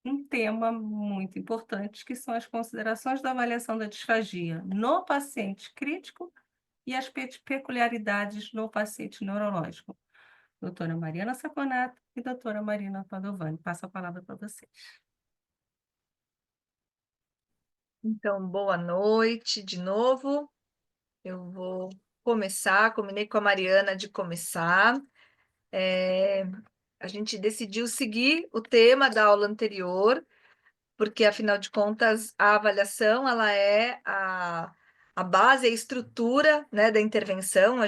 um tema muito importante, que são as considerações da avaliação da disfagia no paciente crítico e as peculiaridades no paciente neurológico. Doutora Mariana Saconato e doutora Marina Padovani. Passo a palavra para vocês. Então, boa noite de novo. Eu vou começar, combinei com a Mariana de começar. É, a gente decidiu seguir o tema da aula anterior, porque, afinal de contas, a avaliação ela é a base, a estrutura, né, da intervenção.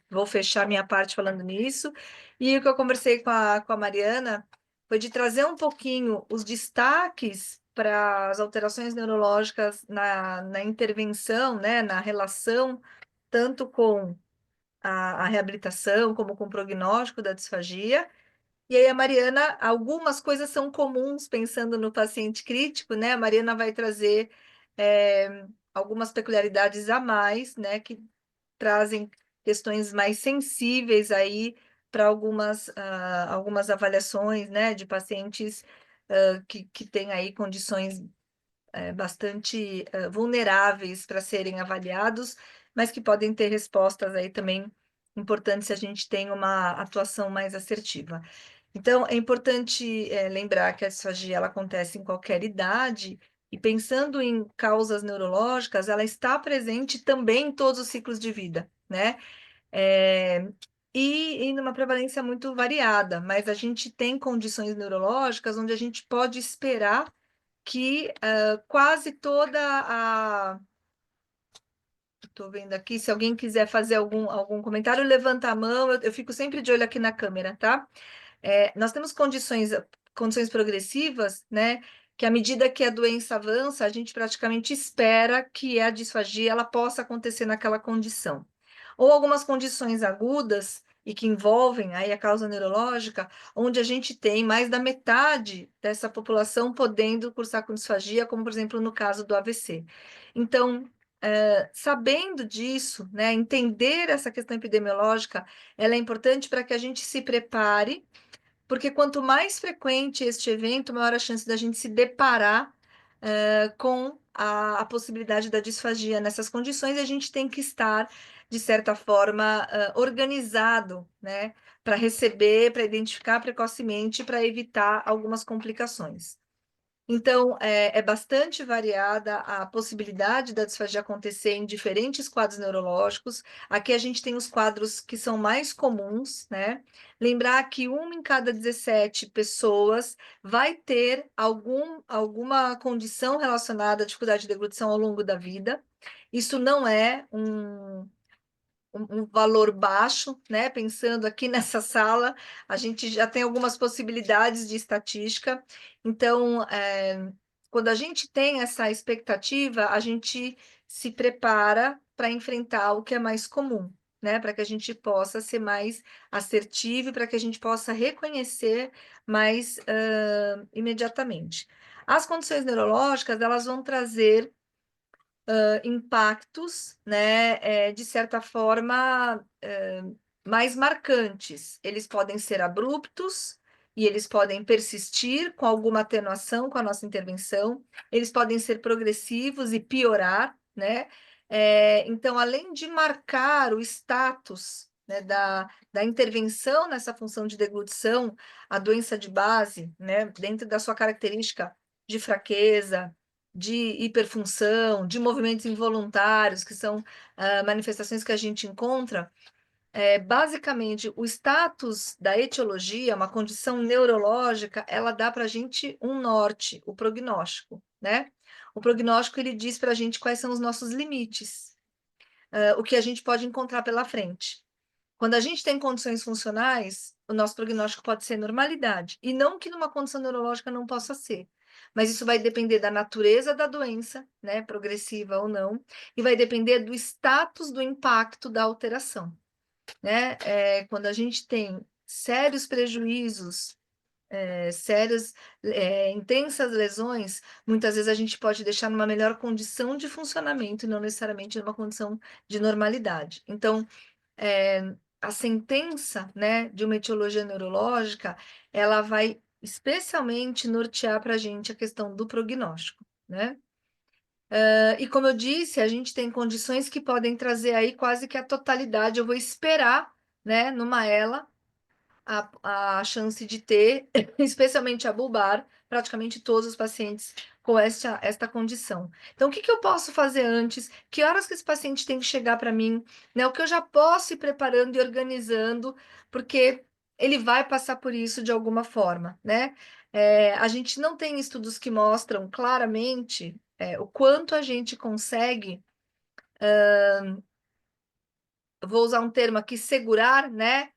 Vou fechar minha parte falando nisso. E o que eu conversei com a Mariana foi de trazer um pouquinho os destaques para as alterações neurológicas na intervenção, né, na relação, tanto com a reabilitação como com o prognóstico da disfagia. E aí, a Mariana, algumas coisas são comuns pensando no paciente crítico, né? A Mariana vai trazer algumas peculiaridades a mais, né? Que trazem questões mais sensíveis aí para algumas avaliações, né? De pacientes que têm aí condições bastante vulneráveis para serem avaliados, mas que podem ter respostas aí também importantes se a gente tem uma atuação mais assertiva. Então, é importante lembrar que a disfagia ela acontece em qualquer idade, e pensando em causas neurológicas, ela está presente também em todos os ciclos de vida, né? É, e numa prevalência muito variada, mas a gente tem condições neurológicas onde a gente pode esperar que quase toda a. Estou vendo aqui, se alguém quiser fazer algum comentário, levanta a mão, eu fico sempre de olho aqui na câmera, tá? Nós temos condições progressivas, né? Que à medida que a doença avança, a gente praticamente espera que a disfagia ela possa acontecer naquela condição. Ou algumas condições agudas e que envolvem aí a causa neurológica, onde a gente tem mais da metade dessa população podendo cursar com disfagia, como por exemplo no caso do AVC. Então, sabendo disso, né, entender essa questão epidemiológica, ela é importante para que a gente se prepare, porque quanto mais frequente este evento, maior a chance da gente se deparar com a possibilidade da disfagia nessas condições, e a gente tem que estar, de certa forma, organizado, né, para receber, para identificar precocemente, para evitar algumas complicações. Então, é bastante variada a possibilidade da disfagia acontecer em diferentes quadros neurológicos. Aqui a gente tem os quadros que são mais comuns, né? Lembrar que uma em cada 17 pessoas vai ter alguma condição relacionada à dificuldade de deglutição ao longo da vida. Isso não é um valor baixo, né? Pensando aqui nessa sala, a gente já tem algumas possibilidades de estatística. Então, quando a gente tem essa expectativa, a gente se prepara para enfrentar o que é mais comum, né? Para que a gente possa ser mais assertivo e para que a gente possa reconhecer mais imediatamente. As condições neurológicas, elas vão trazer impactos, né, de certa forma, mais marcantes. Eles podem ser abruptos e eles podem persistir com alguma atenuação com a nossa intervenção, eles podem ser progressivos e piorar, né? Então, além de marcar o status, né, da intervenção nessa função de deglutição, a doença de base, né, dentro da sua característica de fraqueza, de hiperfunção, de movimentos involuntários, que são manifestações que a gente encontra, basicamente, o status da etiologia, uma condição neurológica, ela dá para a gente um norte, o prognóstico, né? O prognóstico, ele diz para a gente quais são os nossos limites, o que a gente pode encontrar pela frente. Quando a gente tem condições funcionais, o nosso prognóstico pode ser normalidade. E não que numa condição neurológica não possa ser. Mas isso vai depender da natureza da doença, né, progressiva ou não, e vai depender do status do impacto da alteração, né? Quando a gente tem sérios prejuízos, intensas lesões, muitas vezes a gente pode deixar numa melhor condição de funcionamento e não necessariamente numa condição de normalidade. Então, a sentença, né, de uma etiologia neurológica, ela vai especialmente nortear para a gente a questão do prognóstico, né? E como eu disse, a gente tem condições que podem trazer aí quase que a totalidade. Eu vou esperar, né, numa ela, a chance de ter, especialmente a bulbar, praticamente todos os pacientes com esta condição. Então, o que que eu posso fazer antes? Que horas que esse paciente tem que chegar para mim? Né? O que eu já posso ir preparando e organizando, porque ele vai passar por isso de alguma forma, né? A gente não tem estudos que mostram claramente o quanto a gente consegue, vou usar um termo aqui, segurar, né?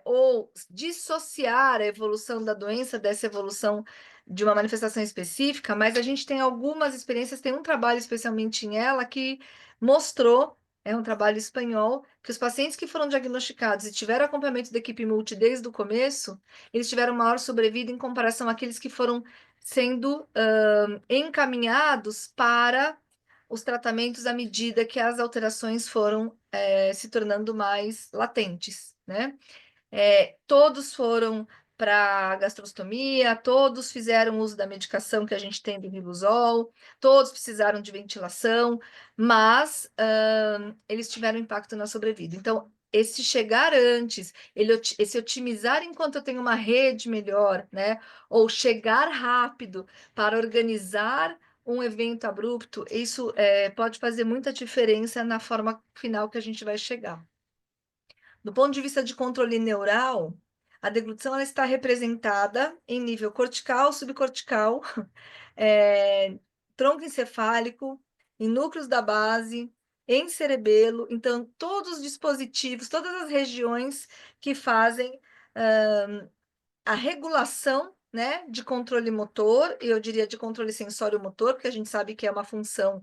Ou dissociar a evolução da doença dessa evolução de uma manifestação específica, mas a gente tem algumas experiências, tem um trabalho especialmente em ela que mostrou, é um trabalho espanhol, que os pacientes que foram diagnosticados e tiveram acompanhamento da equipe multi desde o começo, eles tiveram maior sobrevida em comparação àqueles que foram sendo encaminhados para os tratamentos à medida que as alterações foram se tornando mais latentes, né? Todos foram para gastrostomia, todos fizeram uso da medicação que a gente tem do Riluzol, todos precisaram de ventilação, mas eles tiveram impacto na sobrevida. Então, esse chegar antes, esse otimizar enquanto eu tenho uma rede melhor, né? Ou chegar rápido para organizar um evento abrupto, isso pode fazer muita diferença na forma final que a gente vai chegar. Do ponto de vista de controle neural, a deglutição ela está representada em nível cortical, subcortical, é, tronco encefálico, em núcleos da base, em cerebelo. Então, todos os dispositivos, todas as regiões que fazem a regulação, né, de controle motor, e eu diria de controle sensório-motor, porque a gente sabe que é uma função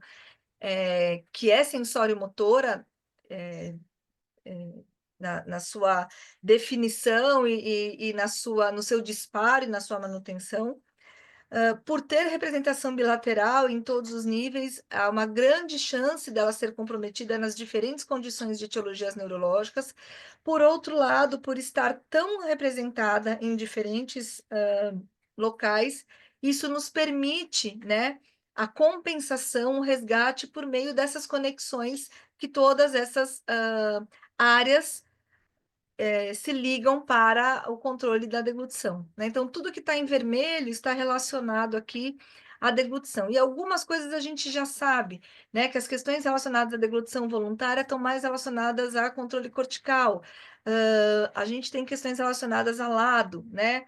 que é sensório-motora, é, na sua definição e no seu disparo e na sua manutenção. Por ter representação bilateral em todos os níveis, há uma grande chance dela ser comprometida nas diferentes condições de etiologias neurológicas. Por outro lado, por estar tão representada em diferentes locais, isso nos permite, né, a compensação, o resgate por meio dessas conexões que todas essas áreas se ligam para o controle da deglutição, né? Então, tudo que está em vermelho está relacionado aqui à deglutição. E algumas coisas a gente já sabe, né? Que as questões relacionadas à deglutição voluntária estão mais relacionadas a controle cortical. A gente tem questões relacionadas a lado, né?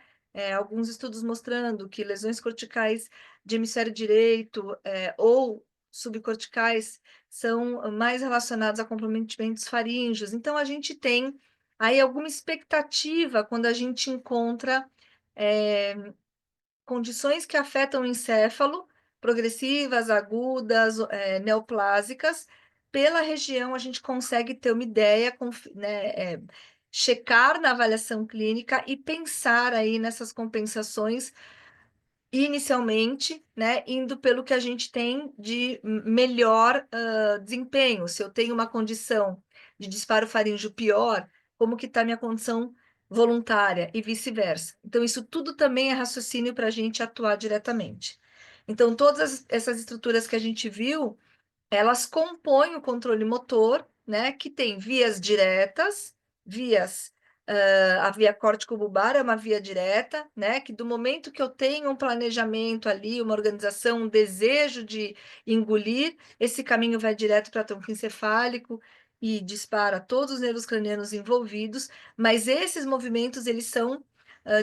Alguns estudos mostrando que lesões corticais de hemisfério direito ou subcorticais são mais relacionadas a comprometimentos faríngeos. Então, a gente tem aí alguma expectativa quando a gente encontra condições que afetam o encéfalo, progressivas, agudas, neoplásicas, pela região a gente consegue ter uma ideia, né, checar na avaliação clínica e pensar aí nessas compensações inicialmente, né, indo pelo que a gente tem de melhor desempenho. Se eu tenho uma condição de disparo faríngeo pior, como que está minha condição voluntária e vice-versa. Então, isso tudo também é raciocínio para a gente atuar diretamente. Então, todas essas estruturas que a gente viu, elas compõem o controle motor, né, que tem vias diretas, a via córtico-bulbar é uma via direta, né, que do momento que eu tenho um planejamento ali, uma organização, um desejo de engolir, esse caminho vai direto para o tronco encefálico e dispara todos os nervos cranianos envolvidos, mas esses movimentos, eles são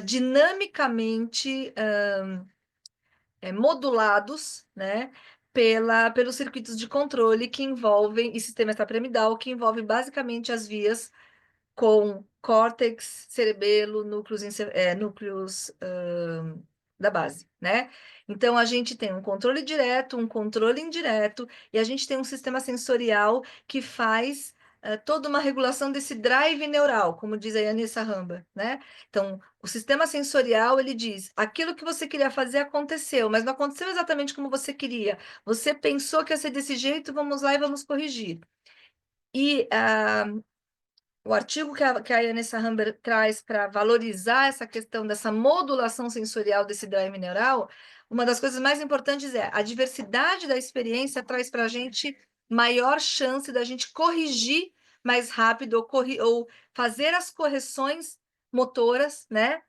dinamicamente modulados, né, pelos circuitos de controle que envolvem, e sistema extrapiramidal, que envolve basicamente as vias com córtex, cerebelo, núcleos da base, né? Então, a gente tem um controle direto, um controle indireto, e a gente tem um sistema sensorial que faz toda uma regulação desse drive neural, como diz a Yanissa Hamba, né? Então, o sistema sensorial, ele diz, aquilo que você queria fazer aconteceu, mas não aconteceu exatamente como você queria. Você pensou que ia ser desse jeito, vamos lá e vamos corrigir. E o artigo que a Yanessa Hamber traz para valorizar essa questão dessa modulação sensorial desse drive neural, uma das coisas mais importantes é a diversidade da experiência traz para a gente maior chance da gente corrigir mais rápido ou fazer as correções motoras, né?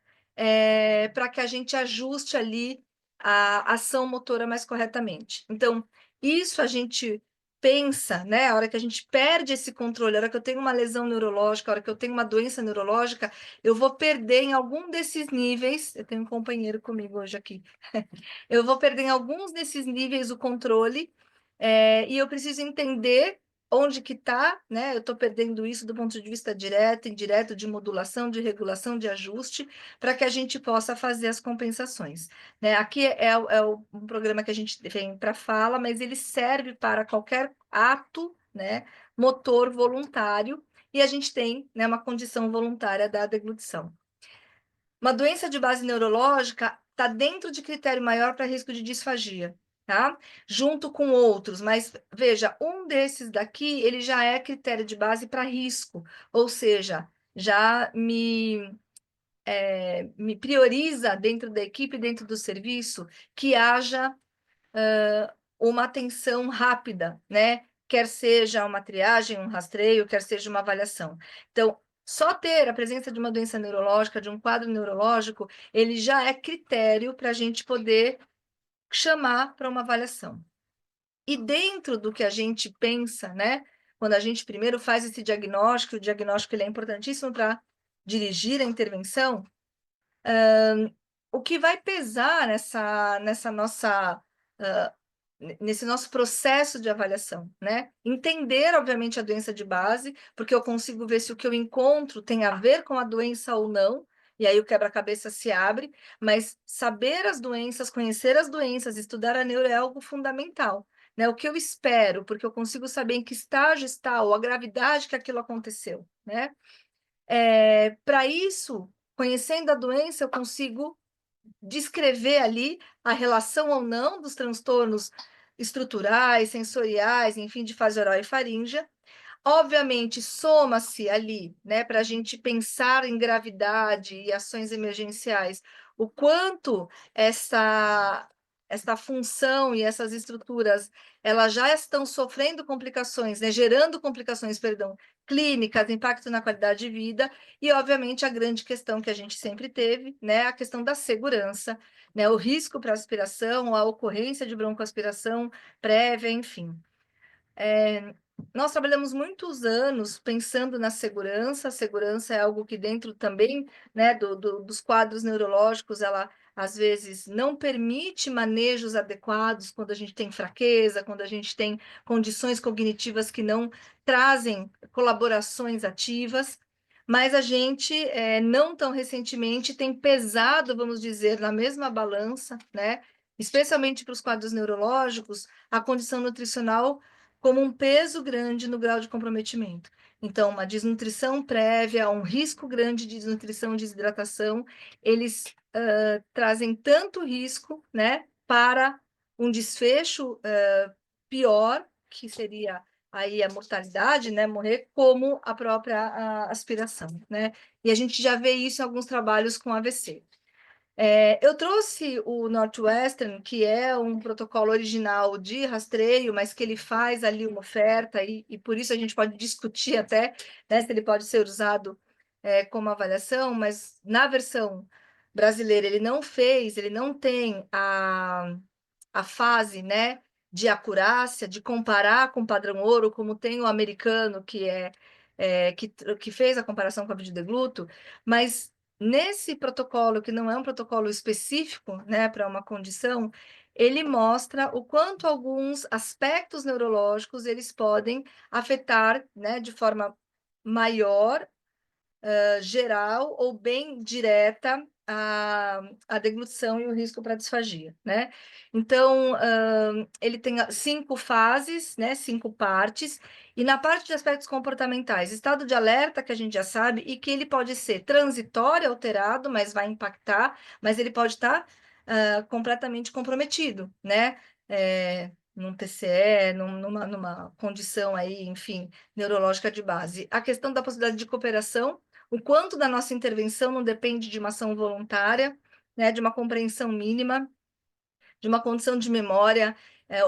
Para que a gente ajuste ali a ação motora mais corretamente. Então, isso a gente pensa, né? A hora que a gente perde esse controle, a hora que eu tenho uma lesão neurológica, a hora que eu tenho uma doença neurológica, eu vou perder em algum desses níveis. Eu tenho um companheiro comigo hoje aqui. Eu vou perder em alguns desses níveis o controle, e eu preciso entender onde que está, né? Eu estou perdendo isso do ponto de vista direto, indireto, de modulação, de regulação, de ajuste, para que a gente possa fazer as compensações. Né? Aqui um programa que a gente vem para fala, mas ele serve para qualquer ato, né, motor voluntário, e a gente tem, né, uma condição voluntária da deglutição. Uma doença de base neurológica está dentro de critério maior para risco de disfagia, tá? Junto com outros, mas veja, um desses daqui, ele já é critério de base para risco, ou seja, já me prioriza dentro da equipe, dentro do serviço, que haja uma atenção rápida, né? Quer seja uma triagem, um rastreio, quer seja uma avaliação. Então, só ter a presença de uma doença neurológica, de um quadro neurológico, ele já é critério para a gente poder chamar para uma avaliação. E dentro do que a gente pensa, né? Quando a gente primeiro faz esse diagnóstico, o diagnóstico ele é importantíssimo para dirigir a intervenção, o que vai pesar nesse nosso processo de avaliação, né? Entender, obviamente, a doença de base, porque eu consigo ver se o que eu encontro tem a ver com a doença ou não, e aí o quebra-cabeça se abre, mas saber as doenças, conhecer as doenças, estudar a neuro é algo fundamental, né? O que eu espero, porque eu consigo saber em que estágio está, ou a gravidade que aquilo aconteceu, né? Para isso, conhecendo a doença, eu consigo descrever ali a relação ou não dos transtornos estruturais, sensoriais, enfim, de fase oral e faríngea. Obviamente, soma-se ali, né, para a gente pensar em gravidade e ações emergenciais, o quanto essa função e essas estruturas elas já estão sofrendo complicações, né, gerando complicações, perdão, clínicas, impacto na qualidade de vida, e obviamente a grande questão que a gente sempre teve, né, a questão da segurança, né, o risco para aspiração, a ocorrência de broncoaspiração prévia, enfim. Nós trabalhamos muitos anos pensando na segurança. A segurança é algo que dentro também, né, dos quadros neurológicos, ela às vezes não permite manejos adequados quando a gente tem fraqueza, quando a gente tem condições cognitivas que não trazem colaborações ativas. Mas a gente, não tão recentemente, tem pesado, vamos dizer, na mesma balança, né, especialmente para os quadros neurológicos, a condição nutricional como um peso grande no grau de comprometimento. Então, uma desnutrição prévia, um risco grande de desnutrição e desidratação, eles trazem tanto risco, né, para um desfecho pior, que seria aí a mortalidade, né, morrer, como a própria aspiração, né? E a gente já vê isso em alguns trabalhos com AVC. Eu trouxe o Northwestern, que é um protocolo original de rastreio, mas que ele faz ali uma oferta, e por isso a gente pode discutir até, né, se ele pode ser usado como avaliação, mas na versão brasileira ele não fez, ele não tem a fase, né, de acurácia, de comparar com o padrão ouro, como tem o americano, que fez a comparação com a videodegluto, mas nesse protocolo, que não é um protocolo específico, né, para uma condição, ele mostra o quanto alguns aspectos neurológicos eles podem afetar, né, de forma maior, geral ou bem direta a deglutição e o risco para disfagia, né? Então, ele tem 5 fases, né? 5 partes, e na parte de aspectos comportamentais, estado de alerta, que a gente já sabe, e que ele pode ser transitório, alterado, mas vai impactar, mas ele pode estar completamente comprometido, né? num TCE, numa condição aí, enfim, neurológica de base. A questão da possibilidade de cooperação, o quanto da nossa intervenção não depende de uma ação voluntária, né, de uma compreensão mínima, de uma condição de memória,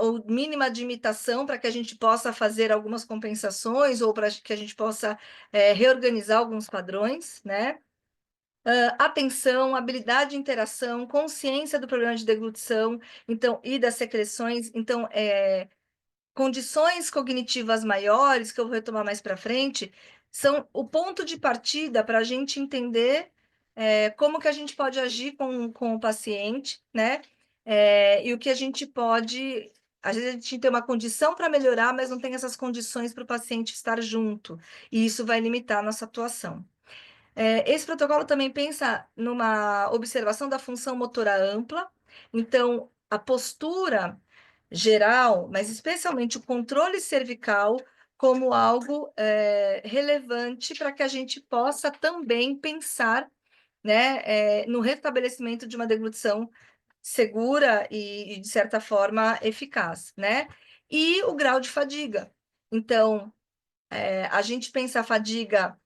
ou mínima de imitação, para que a gente possa fazer algumas compensações, ou para que a gente possa reorganizar alguns padrões, né? Atenção, habilidade de interação, consciência do problema de deglutição, então, e das secreções. Então, condições cognitivas maiores, que eu vou retomar mais para frente, são o ponto de partida para a gente entender como que a gente pode agir com o paciente, né? E o que a gente pode. Às vezes a gente tem uma condição para melhorar, mas não tem essas condições para o paciente estar junto, e isso vai limitar a nossa atuação. Esse protocolo também pensa numa observação da função motora ampla, então, a postura geral, mas especialmente o controle cervical, como algo relevante para que a gente possa também pensar, né, no restabelecimento de uma deglutição segura e, de certa forma, eficaz, né? E o grau de fadiga. Então, a gente pensa a fadiga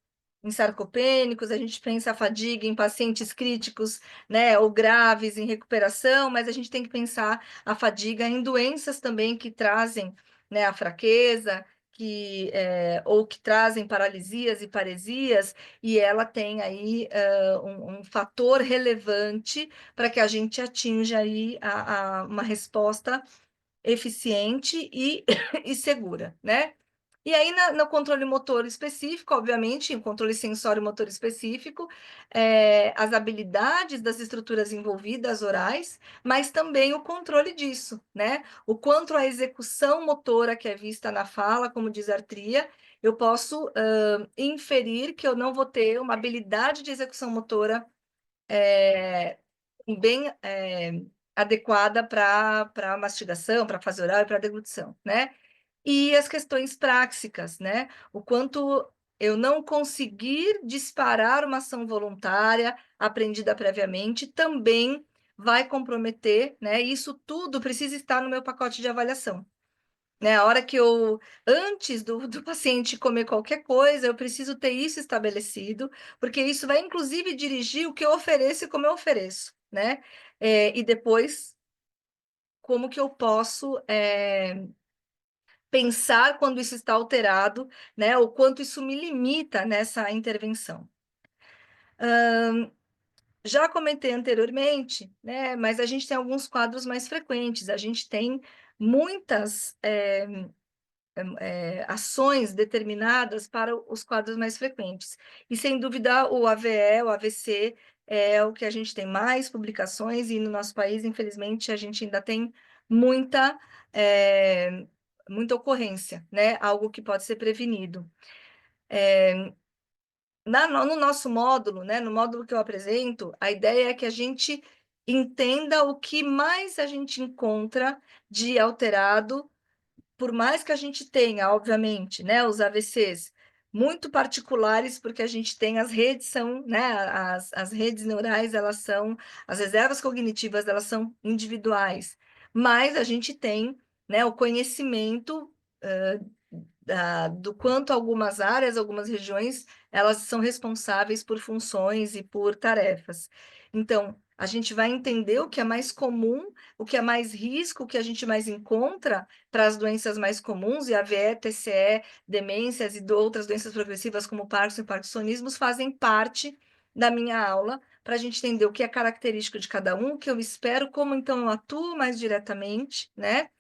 em sarcopênicos, a gente pensa a fadiga em pacientes críticos, né, ou graves em recuperação, mas a gente tem que pensar a fadiga em doenças também que trazem, né, a fraqueza, ou que trazem paralisias e paresias, e ela tem aí um fator relevante para que a gente atinja aí uma resposta eficiente e, e segura, né? E aí, no controle motor específico, obviamente, o controle sensório motor específico, as habilidades das estruturas envolvidas orais, mas também o controle disso, né? O quanto a execução motora que é vista na fala, como diz a Artria, eu posso inferir que eu não vou ter uma habilidade de execução motora bem adequada para mastigação, para fase oral e para deglutição, né? E as questões práxicas, né? O quanto eu não conseguir disparar uma ação voluntária aprendida previamente também vai comprometer, né? Isso tudo precisa estar no meu pacote de avaliação. Né? A hora que antes do paciente comer qualquer coisa, eu preciso ter isso estabelecido, porque isso vai, inclusive, dirigir o que eu ofereço e como eu ofereço, né? E depois, como que eu posso pensar quando isso está alterado, né? O quanto isso me limita nessa intervenção. Já comentei anteriormente, né? Mas a gente tem alguns quadros mais frequentes, a gente tem muitas ações determinadas para os quadros mais frequentes. E, sem dúvida, o AVE, o AVC, é o que a gente tem mais publicações, e no nosso país, infelizmente, a gente ainda tem muita, muita ocorrência, né? Algo que pode ser prevenido. No nosso módulo, né? No módulo que eu apresento, a ideia é que a gente entenda o que mais a gente encontra de alterado, por mais que a gente tenha, obviamente, né, os AVCs muito particulares, porque a gente tem as redes são, né, as redes neurais, elas são, as reservas cognitivas, elas são individuais, mas a gente tem, né, o conhecimento do quanto algumas áreas, algumas regiões, elas são responsáveis por funções e por tarefas. Então, a gente vai entender o que é mais comum, o que é mais risco, o que a gente mais encontra para as doenças mais comuns, e AVE, TCE, demências e outras doenças progressivas como Parkinson e parkinsonismos fazem parte da minha aula, para a gente entender o que é característico de cada um, o que eu espero, como então eu atuo mais diretamente, né?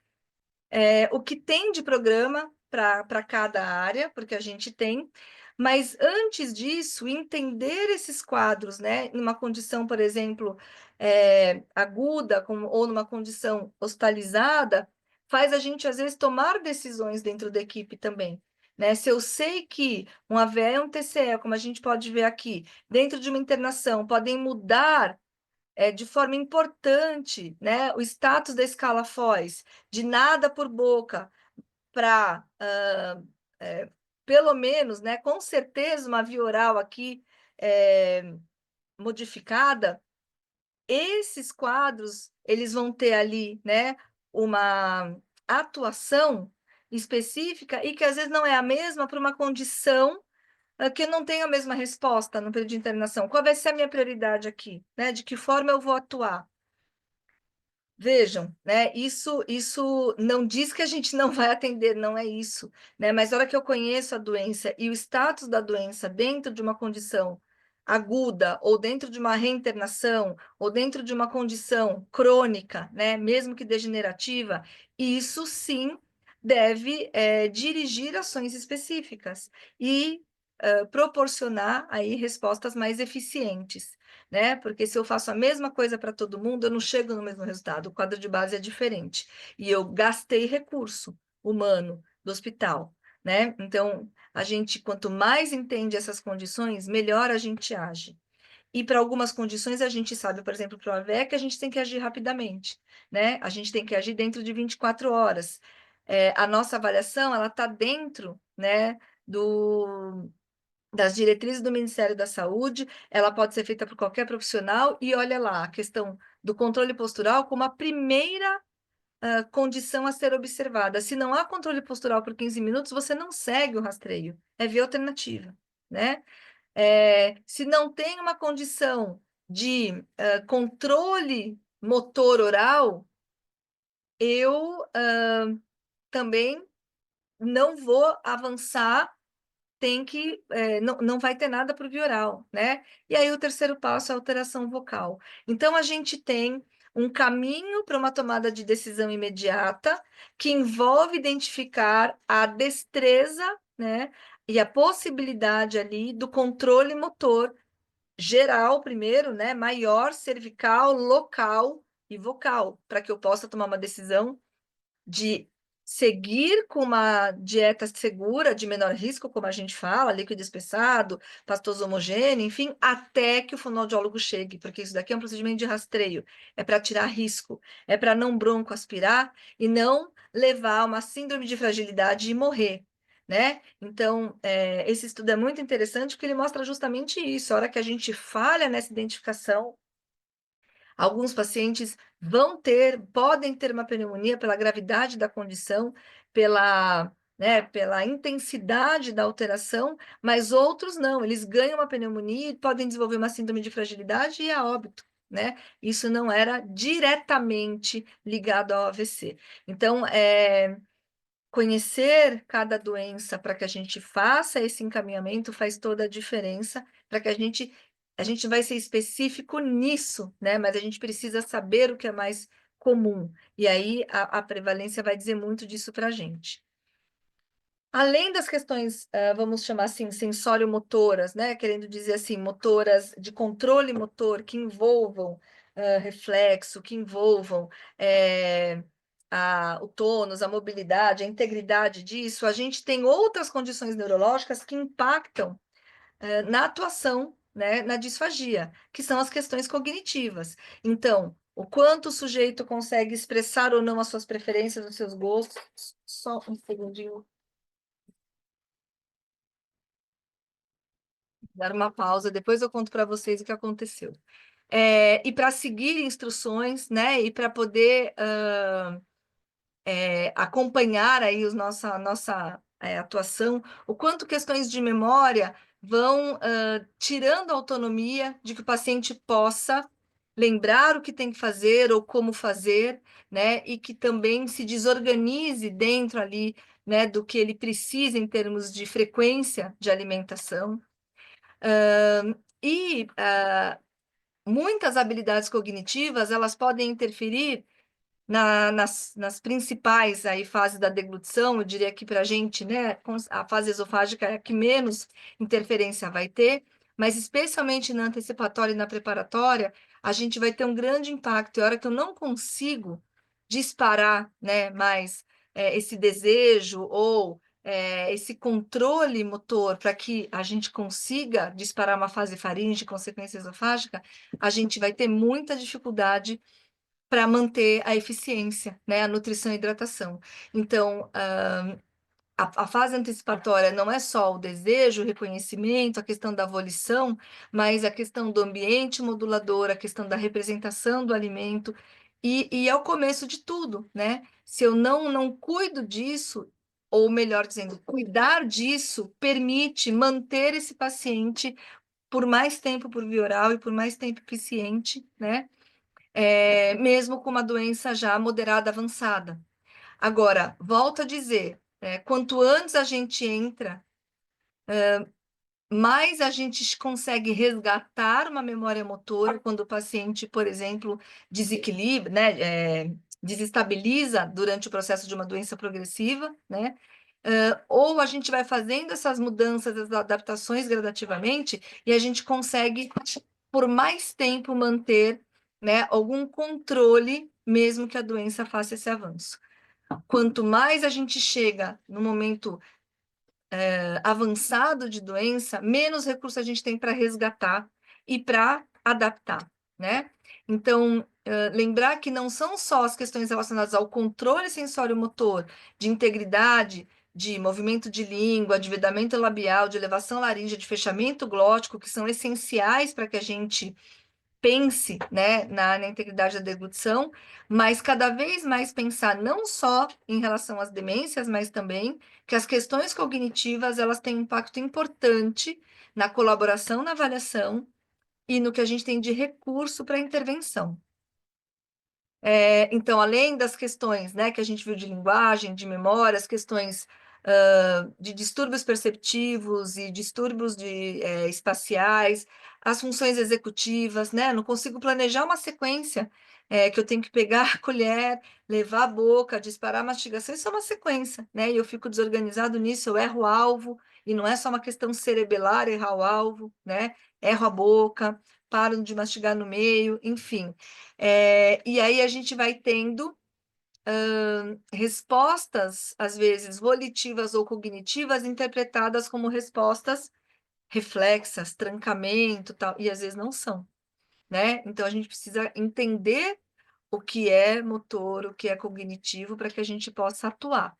O que tem de programa para cada área, porque a gente tem, mas antes disso, entender esses quadros, né, numa condição, por exemplo, aguda, ou numa condição hospitalizada, faz a gente, às vezes, tomar decisões dentro da equipe também. Né? Se eu sei que um AVE e um TCE, como a gente pode ver aqui, dentro de uma internação, podem mudar de forma importante, né, o status da escala FOIS, de nada por boca para, pelo menos, né, com certeza, uma via oral aqui modificada, esses quadros, eles vão ter ali, né, uma atuação específica e que às vezes não é a mesma para uma condição que eu não tenho a mesma resposta no período de internação. Qual vai ser a minha prioridade aqui, né? De que forma eu vou atuar? Vejam, né? Isso não diz que a gente não vai atender, não é isso, né? Mas na hora que eu conheço a doença e o status da doença dentro de uma condição aguda, ou dentro de uma reinternação, ou dentro de uma condição crônica, né? Mesmo que degenerativa, isso sim deve dirigir ações específicas e proporcionar aí respostas mais eficientes, né? Porque se eu faço a mesma coisa para todo mundo, eu não chego no mesmo resultado. O quadro de base é diferente. E eu gastei recurso humano do hospital, né? Então, a gente, quanto mais entende essas condições, melhor a gente age. E para algumas condições, a gente sabe, por exemplo, para o AVEC, a gente tem que agir rapidamente, né? A gente tem que agir dentro de 24 horas. A nossa avaliação, ela está dentro, né, das diretrizes do Ministério da Saúde, ela pode ser feita por qualquer profissional, e olha lá, a questão do controle postural como a primeira condição a ser observada. Se não há controle postural por 15 minutos, você não segue o rastreio, é via alternativa, né? Se não tem uma condição de controle motor oral, eu também não vou avançar, não vai ter nada para o via oral, né? E aí o terceiro passo é a alteração vocal. Então a gente tem um caminho para uma tomada de decisão imediata que envolve identificar a destreza, né? E a possibilidade ali do controle motor geral primeiro, né? Maior, cervical, local e vocal, para que eu possa tomar uma decisão de seguir com uma dieta segura, de menor risco, como a gente fala, líquido espessado, pastoso homogêneo, enfim, até que o fonoaudiólogo chegue, porque isso daqui é um procedimento de rastreio, é para tirar risco, é para não broncoaspirar e não levar a uma síndrome de fragilidade e morrer, né? Então, esse estudo é muito interessante porque ele mostra justamente isso, a hora que a gente falha nessa identificação, alguns pacientes podem ter uma pneumonia pela gravidade da condição, pela intensidade da alteração, mas outros não, eles ganham uma pneumonia e podem desenvolver uma síndrome de fragilidade e a óbito, né? Isso não era diretamente ligado ao AVC. Então, conhecer cada doença para que a gente faça esse encaminhamento faz toda a diferença, para que a gente vai ser específico nisso, né? Mas a gente precisa saber o que é mais comum. E aí a prevalência vai dizer muito disso para a gente. Além das questões, vamos chamar assim, sensório-motoras, né? Querendo dizer assim, motoras de controle motor que envolvam reflexo, que envolvam o tônus, a mobilidade, a integridade disso, a gente tem outras condições neurológicas que impactam na atuação, né, na disfagia, que são as questões cognitivas. Então, o quanto o sujeito consegue expressar ou não as suas preferências, os seus gostos. Só um segundinho. Dar uma pausa, depois eu conto para vocês o que aconteceu. E para seguir instruções, né, e para poder acompanhar aí a nossa atuação, o quanto questões de memória vão tirando a autonomia de que o paciente possa lembrar o que tem que fazer ou como fazer, né, e que também se desorganize dentro ali, né, do que ele precisa em termos de frequência de alimentação. Muitas habilidades cognitivas, elas podem interferir nas principais aí, fases da deglutição, eu diria que para a gente, né, a fase esofágica é a que menos interferência vai ter, mas especialmente na antecipatória e na preparatória, a gente vai ter um grande impacto. E a hora que eu não consigo disparar, né, mais esse desejo ou esse controle motor para que a gente consiga disparar uma fase faríngea, consequência esofágica, a gente vai ter muita dificuldade para manter a eficiência, né, a nutrição e hidratação. Então, a fase antecipatória não é só o desejo, o reconhecimento, a questão da volição, mas a questão do ambiente modulador, a questão da representação do alimento, E é o começo de tudo, né? Se eu não cuido disso, ou melhor dizendo, cuidar disso permite manter esse paciente por mais tempo por via oral e por mais tempo eficiente, né? Mesmo com uma doença já moderada, avançada. Agora, volto a dizer, quanto antes a gente entra, mais a gente consegue resgatar uma memória motora quando o paciente, por exemplo, desequilibra, né, desestabiliza durante o processo de uma doença progressiva, né? Ou a gente vai fazendo essas mudanças, essas adaptações gradativamente, e a gente consegue, por mais tempo, manter, né, algum controle, mesmo que a doença faça esse avanço. Quanto mais a gente chega no momento avançado de doença, menos recurso a gente tem para resgatar e para adaptar, né? Então, lembrar que não são só as questões relacionadas ao controle sensório-motor, de integridade, de movimento de língua, de vedamento labial, de elevação laríngea, de fechamento glótico, que são essenciais para que a gente pense, né, na integridade da deglutição, mas cada vez mais pensar não só em relação às demências, mas também que as questões cognitivas elas têm um impacto importante na colaboração na avaliação e no que a gente tem de recurso para intervenção. Então, além das questões, né, que a gente viu de linguagem, de memória, as questões de distúrbios perceptivos e distúrbios espaciais, as funções executivas, né? Não consigo planejar uma sequência que eu tenho que pegar a colher, levar a boca, disparar a mastigação, isso é uma sequência, né? E eu fico desorganizado nisso, eu erro o alvo, e não é só uma questão cerebelar errar o alvo, né? Erro a boca, paro de mastigar no meio, enfim. E aí a gente vai tendo respostas, às vezes volitivas ou cognitivas, interpretadas como respostas reflexas, trancamento, tal, e às vezes não são, né? Então a gente precisa entender o que é motor, o que é cognitivo, para que a gente possa atuar.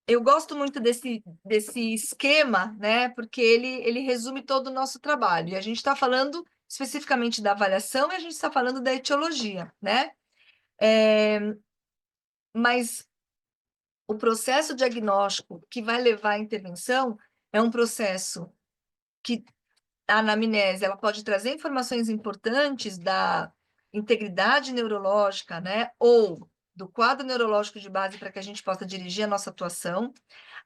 Eu gosto muito desse esquema, né? Porque ele resume todo o nosso trabalho. E a gente está falando especificamente da avaliação e a gente está falando da etiologia, né? Mas o processo diagnóstico que vai levar à intervenção é um processo que a anamnese ela pode trazer informações importantes da integridade neurológica, né, ou do quadro neurológico de base para que a gente possa dirigir a nossa atuação.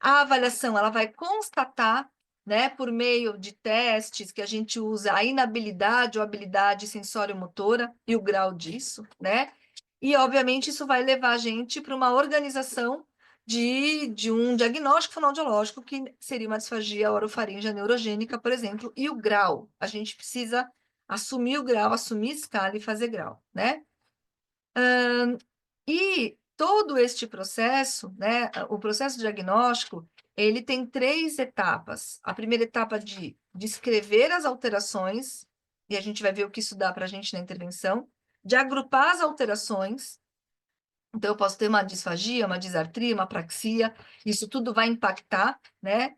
A avaliação ela vai constatar, né, por meio de testes que a gente usa a inabilidade ou habilidade sensório-motora e o grau disso, né? E, obviamente, isso vai levar a gente para uma organização de um diagnóstico fonoaudiológico, que seria uma disfagia orofaríngea neurogênica, por exemplo, e o grau. A gente precisa assumir o grau, assumir escala e fazer grau, né? E todo este processo, né, o processo diagnóstico, ele tem 3 etapas. A primeira etapa de descrever as alterações, e a gente vai ver o que isso dá para a gente na intervenção, de agrupar as alterações. Então, eu posso ter uma disfagia, uma disartria, uma apraxia, isso tudo vai impactar, né,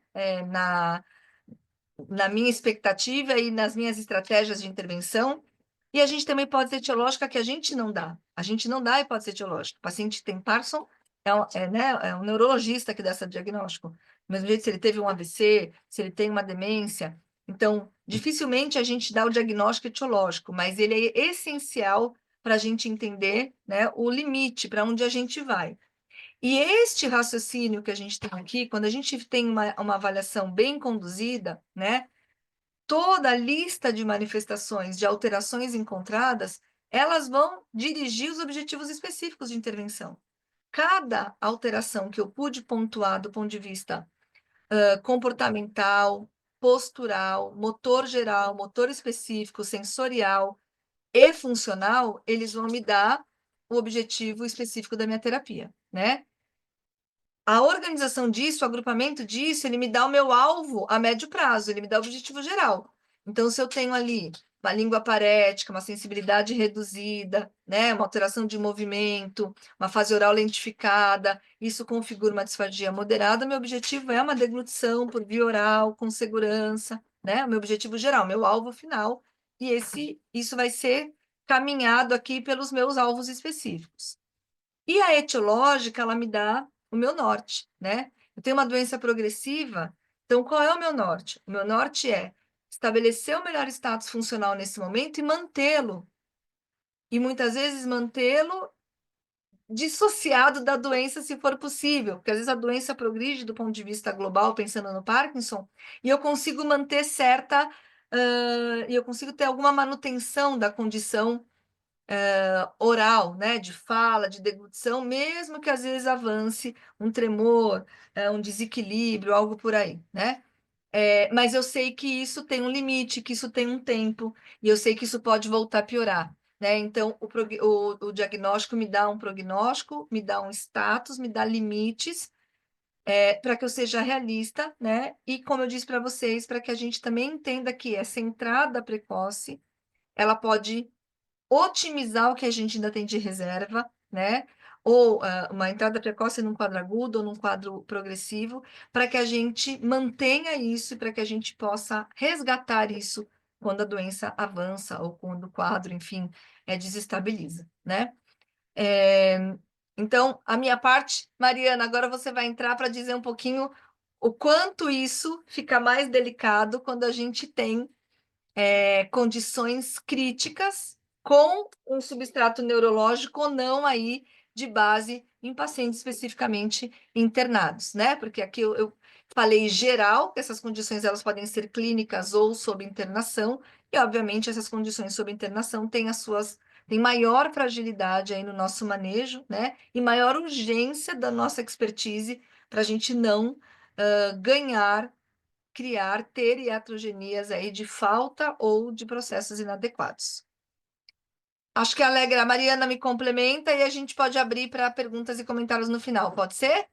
na minha expectativa e nas minhas estratégias de intervenção. E a gente também pode ter etiológica que a gente não dá. A gente não dá hipótese etiológica. O paciente tem Parkinson, né, é um neurologista que dá esse diagnóstico. Do mesmo jeito, se ele teve um AVC, se ele tem uma demência. Então, dificilmente a gente dá o diagnóstico etiológico, mas ele é essencial para a gente entender, né, o limite, para onde a gente vai. E este raciocínio que a gente tem aqui, quando a gente tem uma avaliação bem conduzida, né, toda a lista de manifestações de alterações encontradas, elas vão dirigir os objetivos específicos de intervenção. Cada alteração que eu pude pontuar do ponto de vista comportamental, postural, motor geral, motor específico, sensorial e funcional, eles vão me dar o objetivo específico da minha terapia, né? A organização disso, o agrupamento disso, ele me dá o meu alvo a médio prazo, ele me dá o objetivo geral. Então, se eu tenho ali uma língua parética, uma sensibilidade reduzida, né, uma alteração de movimento, uma fase oral lentificada, isso configura uma disfagia moderada, meu objetivo é uma deglutição por via oral, com segurança, né, o meu objetivo geral, meu alvo final, e isso vai ser caminhado aqui pelos meus alvos específicos. E a etiológica, ela me dá o meu norte, né? Eu tenho uma doença progressiva, então qual é o meu norte? O meu norte é estabelecer o melhor status funcional nesse momento e mantê-lo. E muitas vezes mantê-lo dissociado da doença, se for possível, porque às vezes a doença progride do ponto de vista global, pensando no Parkinson, e eu consigo manter e eu consigo ter alguma manutenção da condição oral, né, de fala, de deglutição, mesmo que às vezes avance um tremor, um desequilíbrio, algo por aí, né? Mas eu sei que isso tem um limite, que isso tem um tempo, e eu sei que isso pode voltar a piorar, né? Então, o diagnóstico me dá um prognóstico, me dá um status, me dá limites, para que eu seja realista, né? E como eu disse para vocês, para que a gente também entenda que essa entrada precoce, ela pode otimizar o que a gente ainda tem de reserva, né? Ou uma entrada precoce num quadro agudo ou num quadro progressivo, para que a gente mantenha isso e para que a gente possa resgatar isso quando a doença avança ou quando o quadro, enfim, desestabiliza, né? É, então, a minha parte, Mariana, agora você vai entrar para dizer um pouquinho o quanto isso fica mais delicado quando a gente tem condições críticas com um substrato neurológico ou não aí de base em pacientes especificamente internados, né? Porque aqui eu falei geral, que essas condições elas podem ser clínicas ou sob internação, e obviamente essas condições sob internação têm maior fragilidade aí no nosso manejo, né? E maior urgência da nossa expertise para a gente não ganhar criar ter iatrogenias aí de falta ou de processos inadequados. Acho que a Mariana me complementa e a gente pode abrir para perguntas e comentários no final, pode ser?